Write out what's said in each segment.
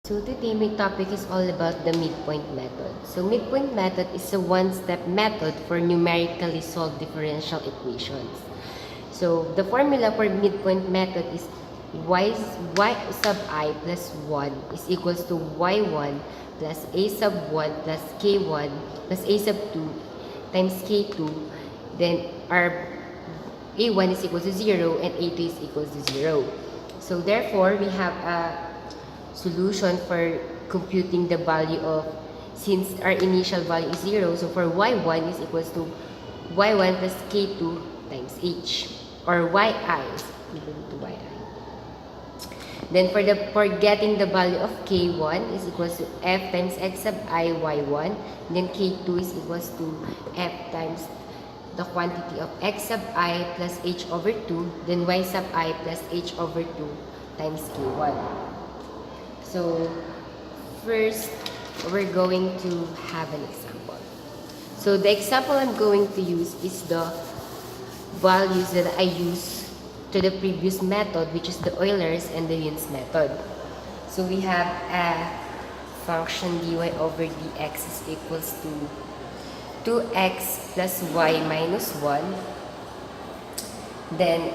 So today my topic is all about the midpoint method. So midpoint method is a one-step method for numerically solve differential equations. So the formula for midpoint method is y sub I plus 1 is equals to y1 plus a sub 1 plus k1 plus a sub 2 times k2. Then our a1 is equal to 0 and a2 is equal to 0. So therefore, we have a solution for computing the value of, since our initial value is 0, so for y1 is equals to y1 plus k2 times h, or yi is equal to yi. Then for getting the value of k1 is equals to f times x sub I y1, then k2 is equals to f times the quantity of x sub I plus h over 2, then y sub I plus h over 2 times k1. So first, we're going to have an example. So the example I'm going to use is the values that I use to the previous method, which is the Euler's and the Yun's method. So we have a function dy over dx is equals to 2x plus y minus 1. Then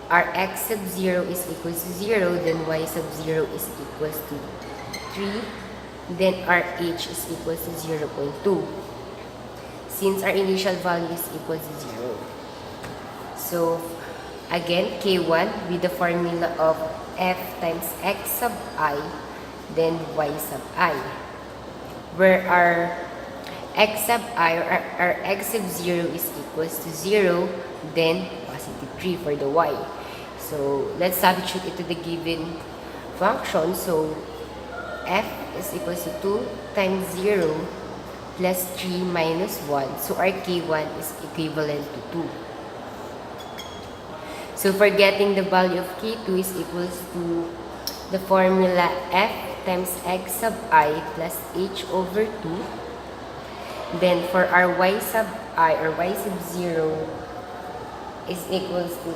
our x sub 0 is equals to 0, then y sub 0 is equals to 3, then our h is equals to 0.2, since our initial value is equals to 0. So again, k1 with the formula of f times x sub I, then y sub I, where our x sub I, or our x sub 0 is equals to 0, then positive 3 for the y. So let's substitute it to the given function. So f is equals to 2 times 0 plus 3 minus 1. So our k1 is equivalent to 2. So for getting the value of k2 is equals to the formula f times x sub I plus h over 2. Then for our y sub I, or y sub 0 is equals to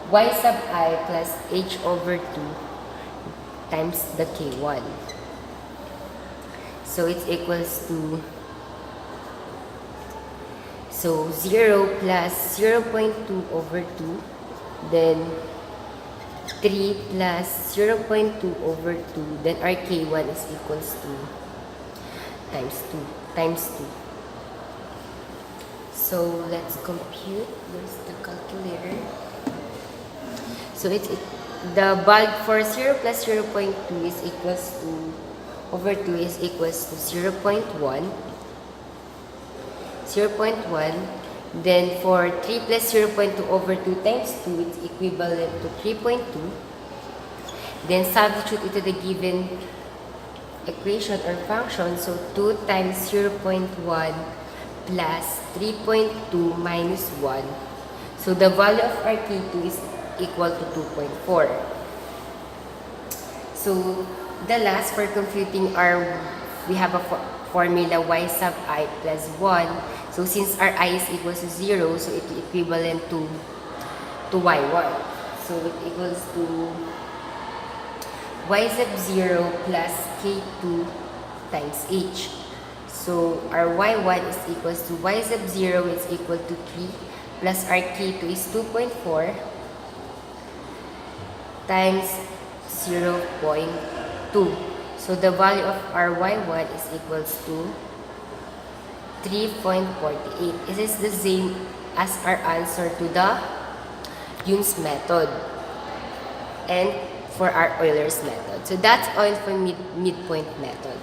y sub I plus h over 2 times the k1. So it's equals to, so 0 plus 0.2 over 2, then 3 plus 0.2 over 2, then our k1 is equals to times 2. So let's compute. There's the calculator. So the bulk for 0 plus 0.2 is equals to, over 2 is equals to 0.1. Then for 3 plus 0.2 over 2 times 2, it's equivalent to 3.2. Then substitute it to the given equation or function. So 2 times 0.1 plus 3.2 minus 1. So the value of our k2 is equal to 2.4. So the last, for computing our, we have a formula y sub I plus 1. So since our I is equals to 0, so it equivalent to y1. So it equals to y sub 0 plus k2 times h. So our y1 is equals to y sub 0 is equal to 3 plus our k2 is 2.4 times 0.2. So the value of our y1 is equals to 3.48. This is the same as our answer to the Yun's method and for our Euler's method. So that's all for midpoint method.